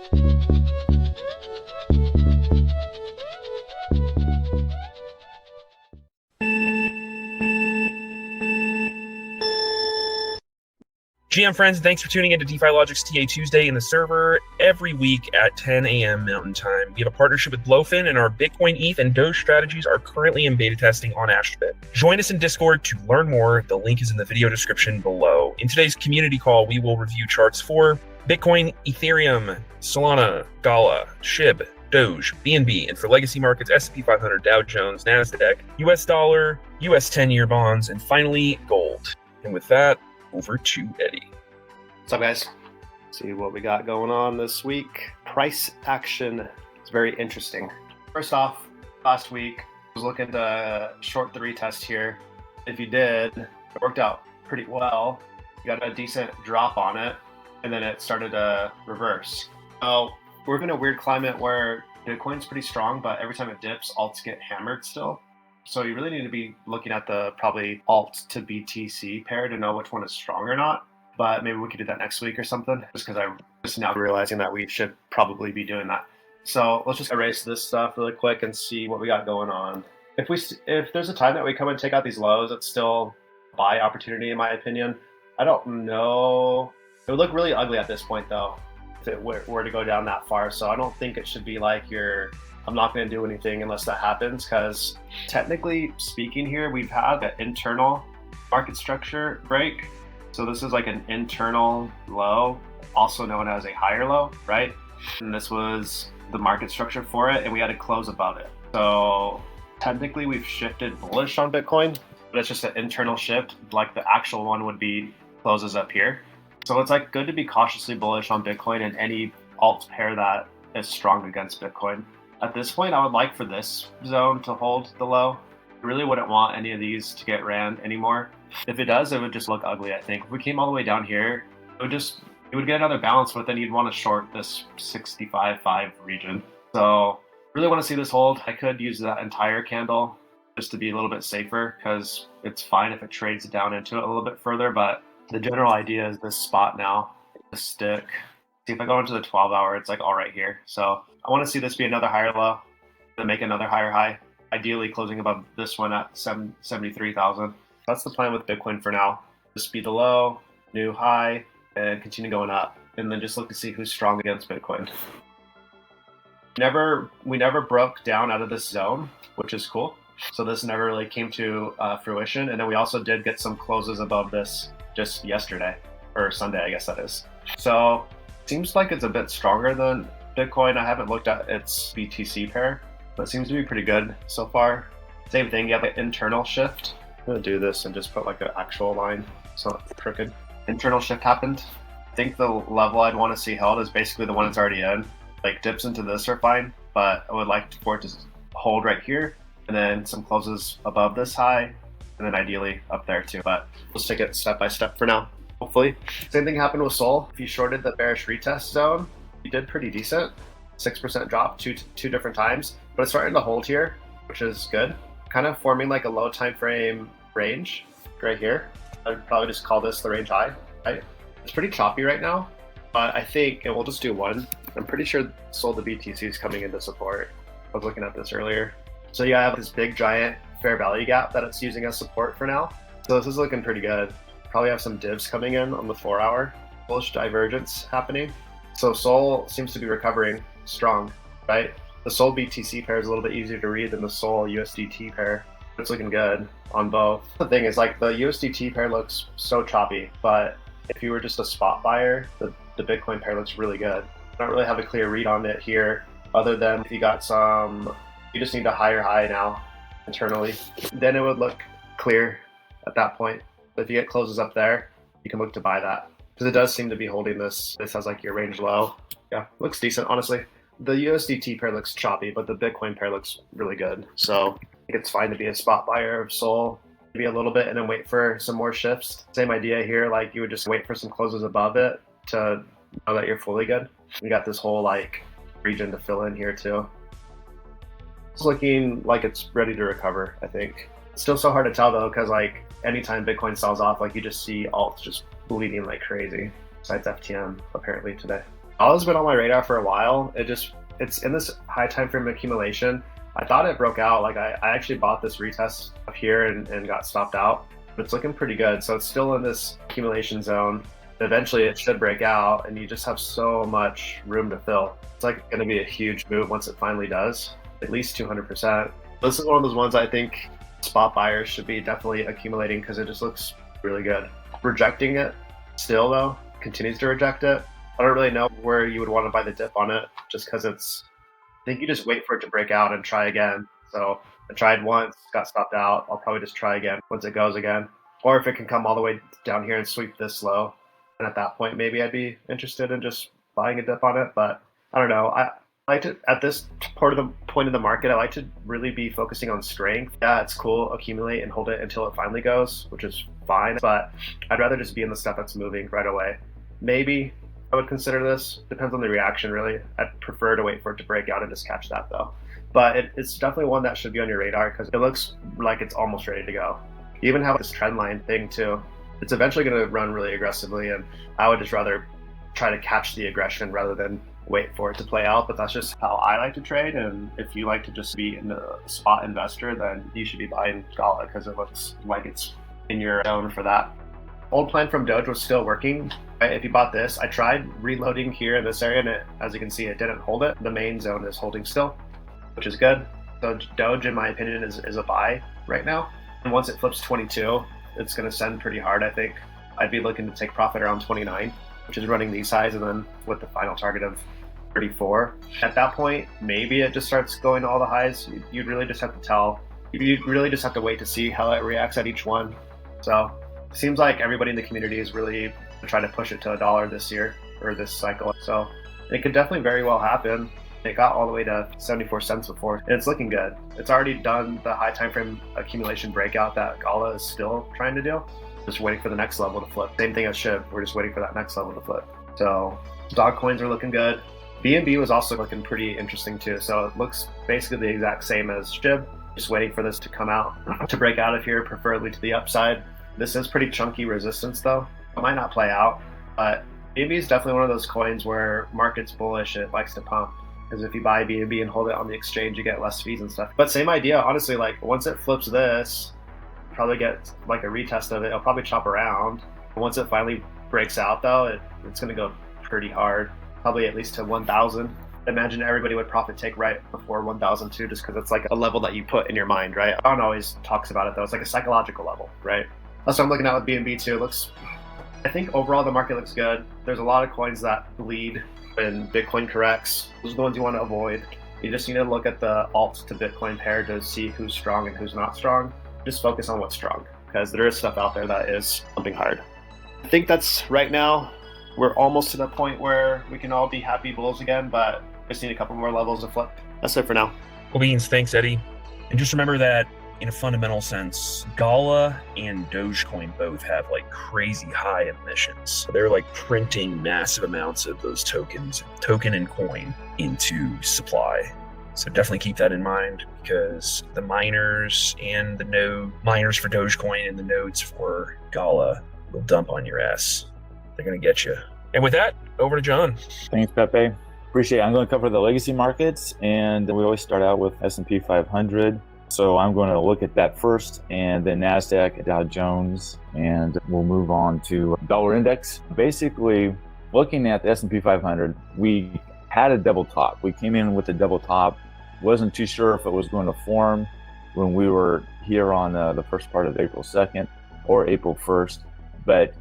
GM friends, thanks for tuning in to DeFi-Logic's TA Tuesday in the server every week at 10 a.m. Mountain Time. We have a partnership with Blowfin, and our Bitcoin, ETH, and Doge strategies are currently in beta testing on Ashbit. Join us in Discord to learn more. The link is in the video description below. In today's community call, we will review charts for Bitcoin, Ethereum, Solana, Gala, Shib, Doge, BNB, and for legacy markets, S&P 500, Dow Jones, NASDAQ, US dollar, US 10-year bonds, and finally, gold. And with that, over to Eddie. What's up, guys? See what we got going on this week. Price action is very interesting. First off, last week I was looking to short the retest here. If you did, it worked out pretty well. You got a decent drop on it, and then it started to reverse. So we're in a weird climate where Bitcoin's pretty strong, but every time it dips, alts get hammered still. So you really need to be looking at the probably alt to BTC pair to know which one is strong or not. But maybe we could do that next week or something, just because I'm just now realizing that we should probably be doing that. So let's just erase this stuff really quick and see what we got going on. If there's a time that we come and take out these lows, it's still a buy opportunity in my opinion. I don't know. It would look really ugly at this point though, if it were to go down that far. So I don't think it should be like I'm not going to do anything unless that happens, because technically speaking here, we've had an internal market structure break. So this is like an internal low, also known as a higher low, right? And this was the market structure for it, and we had to close above it. So technically we've shifted bullish on Bitcoin, but it's just an internal shift. Like the actual one would be closes up here. So it's like good to be cautiously bullish on Bitcoin and any alt pair that is strong against Bitcoin. At this point, I would like for this zone to hold the low. I really wouldn't want any of these to get ran anymore. If it does, it would just look ugly, I think. If we came all the way down here, it would get another bounce, but then you'd want to short this 65.5 region. So really want to see this hold. I could use that entire candle just to be a little bit safer, because it's fine if it trades down into it a little bit further, but the general idea is this spot now, this stick. See, if I go into the 12-hour, it's like all right here. So I want to see this be another higher low, then make another higher high, ideally closing above this one at 73,000. That's the plan with Bitcoin for now. Just be the low, new high, and continue going up. And then just look to see who's strong against Bitcoin. We never broke down out of this zone, which is cool. So this never really came to fruition. And then we also did get some closes above this just yesterday, or Sunday, I guess that is. So seems like it's a bit stronger than Bitcoin. I haven't looked at its BTC pair, but it seems to be pretty good so far. Same thing, you have an internal shift. I'm gonna do this and just put like an actual line so it's crooked. Internal shift happened. I think the level I'd want to see held is basically the one it's already in. Like dips into this are fine, but I would like for it to hold right here, and then some closes above this high, and then ideally up there too. But let's take it step by step for now. Hopefully. Same thing happened with Sol. If you shorted the bearish retest zone, you did pretty decent. 6% drop two different times, but it's starting to hold here, which is good. Kind of forming like a low time frame range right here. I'd probably just call this the range high, right? It's pretty choppy right now, but I think, and we'll just do one. I'm pretty sure Sol the BTC is coming into support. I was looking at this earlier. So you have this big giant fair value gap that it's using as support for now. So this is looking pretty good. Probably have some divs coming in on the 4-hour. Bullish divergence happening. So Sol seems to be recovering strong, right? The Sol BTC pair is a little bit easier to read than the Sol USDT pair. It's looking good on both. The thing is, like, the USDT pair looks so choppy, but if you were just a spot buyer, the Bitcoin pair looks really good. I don't really have a clear read on it here, other than if you got you just need a higher high now internally. Then it would look clear at that point. But if you get closes up there, you can look to buy that, because it does seem to be holding this. This has like your range low. Yeah, looks decent, honestly. The USDT pair looks choppy, but the Bitcoin pair looks really good. So I think it's fine to be a spot buyer of Sol, maybe a little bit, and then wait for some more shifts. Same idea here, like you would just wait for some closes above it to know that you're fully good. You got this whole like region to fill in here too. It's looking like it's ready to recover, I think. It's still so hard to tell though, because like anytime Bitcoin sells off, like you just see alts just bleeding like crazy, besides FTM apparently today. Gala's been on my radar for a while. It's in this high time frame accumulation. I thought it broke out. Like I actually bought this retest up here and got stopped out. But it's looking pretty good. So it's still in this accumulation zone. Eventually it should break out, and you just have so much room to fill. It's like going to be a huge move once it finally does, at least 200%. This is one of those ones I think spot buyers should be definitely accumulating because it just looks really good. Rejecting it still though, continues to reject it. I don't really know where you would want to buy the dip on it, just because I think you just wait for it to break out and try again. So I tried once, got stopped out. I'll probably just try again once it goes again. Or if it can come all the way down here and sweep this low, and at that point, maybe I'd be interested in just buying a dip on it. But I don't know. I like to, at this point in the market, I like to really be focusing on strength. Yeah, it's cool, accumulate and hold it until it finally goes, which is fine. But I'd rather just be in the stuff that's moving right away. Maybe I would consider this. Depends on the reaction, really. I'd prefer to wait for it to break out and just catch that, though. But it's definitely one that should be on your radar because it looks like it's almost ready to go. You even have this trend line thing, too. It's eventually going to run really aggressively, and I would just rather try to catch the aggression rather than wait for it to play out. But that's just how I like to trade, and if you like to just be a spot investor, then you should be buying Gala because it looks like it's in your zone for that. Old plan from Doge was still working. If you bought this, I tried reloading here in this area, and as you can see, it didn't hold it. The main zone is holding still, which is good. So Doge, in my opinion, is a buy right now. And once it flips 22, it's going to send pretty hard, I think. I'd be looking to take profit around 29, which is running these highs, and then with the final target of 34. At that point, maybe it just starts going to all the highs. You'd really just have to tell. You'd really just have to wait to see how it reacts at each one. So it seems like everybody in the community is really trying to push it to $1 this year, or this cycle. So it could definitely very well happen. It got all the way to 74 cents before, and it's looking good. It's already done the high time frame accumulation breakout that Gala is still trying to do. Just waiting for the next level to flip. Same thing as Shib. We're just waiting for that next level to flip. So Dogecoins are looking good. BNB was also looking pretty interesting too. So it looks basically the exact same as Shib. Just waiting for this to come out, to break out of here, preferably to the upside. This is pretty chunky resistance though. It might not play out, but BNB is definitely one of those coins where market's bullish, it likes to pump. Because if you buy BNB and hold it on the exchange, you get less fees and stuff. But same idea, honestly, like once it flips this, probably get like a retest of it. It'll probably chop around. Once it finally breaks out though, it's going to go pretty hard, probably at least to 1,000. Imagine everybody would profit take right before 1,000 too, just because it's like a level that you put in your mind, right? Don always talks about it though. It's like a psychological level, right? That's what I'm looking at with BNB too. I think overall the market looks good. There's a lot of coins that bleed when Bitcoin corrects. Those are the ones you want to avoid. You just need to look at the alt to Bitcoin pair to see who's strong and who's not strong. Just focus on what's strong because there is stuff out there that is pumping hard. I think that's right now. We're almost to the point where we can all be happy bulls again, but just need a couple more levels to flip. That's it for now. Cool beans. Thanks, Eddie. And just remember that in a fundamental sense, Gala and Dogecoin both have like crazy high emissions. So they're like printing massive amounts of those tokens, token and coin, into supply. So definitely keep that in mind because the miners and the node miners for Dogecoin and the nodes for Gala will dump on your ass. They're going to get you. And with that, over to John. Thanks, Pepe. Appreciate it. I'm going to cover the legacy markets, and we always start out with S&P 500. So I'm going to look at that first, and then NASDAQ, Dow Jones, and we'll move on to dollar index. Basically, looking at the S&P 500, we had a double top. We came in with a double top. Wasn't too sure if it was going to form when we were here on the first part of April 2nd or April 1st, but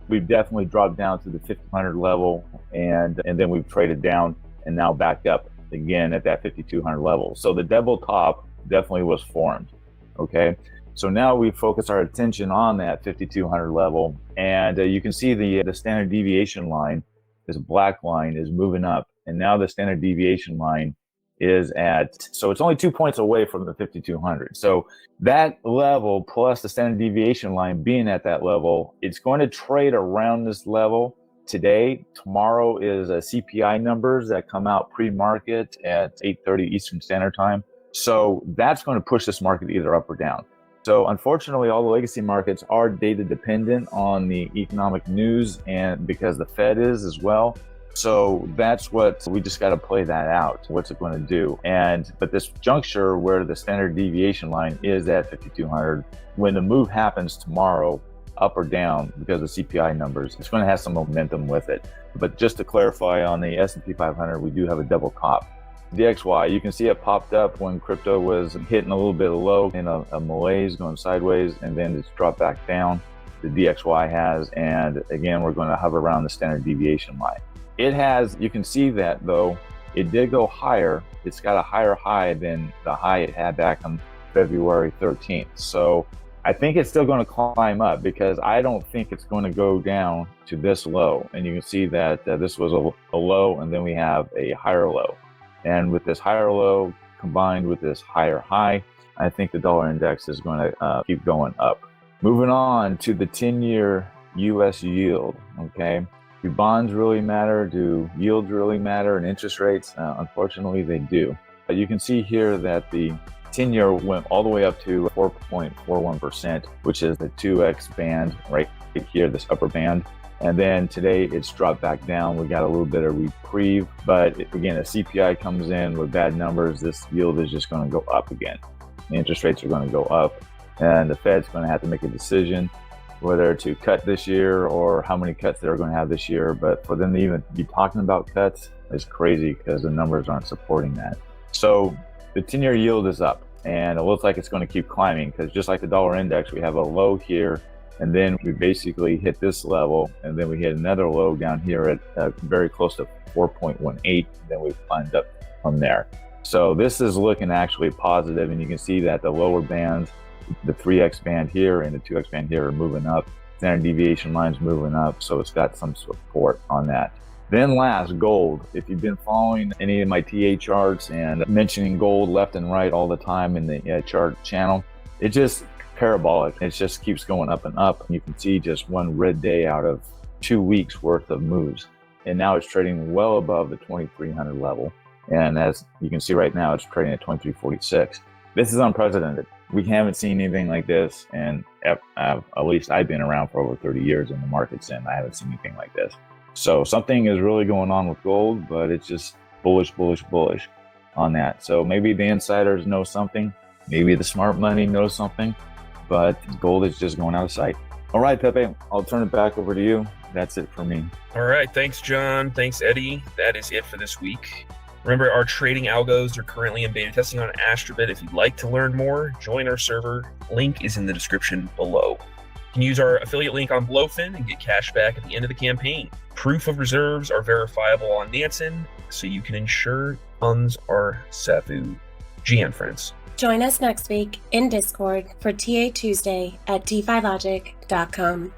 we've definitely dropped down to the 1,500 level, and then we've traded down and now back up again at that 5,200 level. So the double top definitely was formed. Okay, so now we focus our attention on that 5,200 level, and you can see the standard deviation line, this black line, is moving up, and now the standard deviation line is so it's only 2 points away from the 5,200. So that level plus the standard deviation line being at that level, it's going to trade around this level today. Tomorrow is CPI numbers that come out pre-market at 8:30 Eastern Standard Time. So that's going to push this market either up or down. So unfortunately, all the legacy markets are data dependent on the economic news, and because the Fed is as well. So that's what we just got to play that out. What's it going to do? But this juncture where the standard deviation line is at 5,200, when the move happens tomorrow, up or down because of CPI numbers, it's going to have some momentum with it. But just to clarify, on the S&P 500, we do have a double top. DXY, you can see it popped up when crypto was hitting a little bit low in a malaise, going sideways, and then it's dropped back down. The DXY has, and again, we're going to hover around the standard deviation line. It has, you can see that though, it did go higher. It's got a higher high than the high it had back on February 13th. So I think it's still going to climb up because I don't think it's going to go down to this low. And you can see that this was a low, and then we have a higher low. And with this higher low combined with this higher high, I think the dollar index is going to keep going up. Moving on to the 10-year US yield, okay? Do bonds really matter? Do yields really matter, and interest rates? Unfortunately, they do. You can see here that the 10-year went all the way up to 4.41%, which is the 2x band right here, this upper band. And then today it's dropped back down. We got a little bit of reprieve, but again, if CPI comes in with bad numbers, this yield is just going to go up again. The interest rates are going to go up, and the Fed's going to have to make a decision whether to cut this year or how many cuts they're going to have this year. But for them to even be talking about cuts is crazy because the numbers aren't supporting that. So the 10-year yield is up, and it looks like it's going to keep climbing because just like the dollar index, we have a low here, and then we basically hit this level, and then we hit another low down here at very close to 4.18, then we climbed up from there. So this is looking actually positive, and you can see that the lower bands, the 3x band here and the 2x band here, are moving up. Standard deviation line's moving up, so it's got some support on that. Then last, gold. If you've been following any of my TA charts and mentioning gold left and right all the time in the chart channel, it just parabolic. It just keeps going up and up. You can see just one red day out of 2 weeks worth of moves. And now it's trading well above the 2,300 level. And as you can see right now, it's trading at 2346. This is unprecedented. We haven't seen anything like this, and at least I've been around for over 30 years in the markets, and I haven't seen anything like this. So something is really going on with gold, but it's just bullish, bullish, bullish on that. So maybe the insiders know something, maybe the smart money knows something, but gold is just going out of sight. All right, Pepe, I'll turn it back over to you. That's it for me. All right, thanks, John. Thanks, Eddie. That is it for this week. Remember, our trading algos are currently in beta testing on Astrobit. If you'd like to learn more, join our server. Link is in the description below. You can use our affiliate link on Blowfin and get cash back at the end of the campaign. Proof of reserves are verifiable on Nansen, so you can ensure funds are safe. GM friends. Join us next week in Discord for TA Tuesday at DeFi-Logic.com.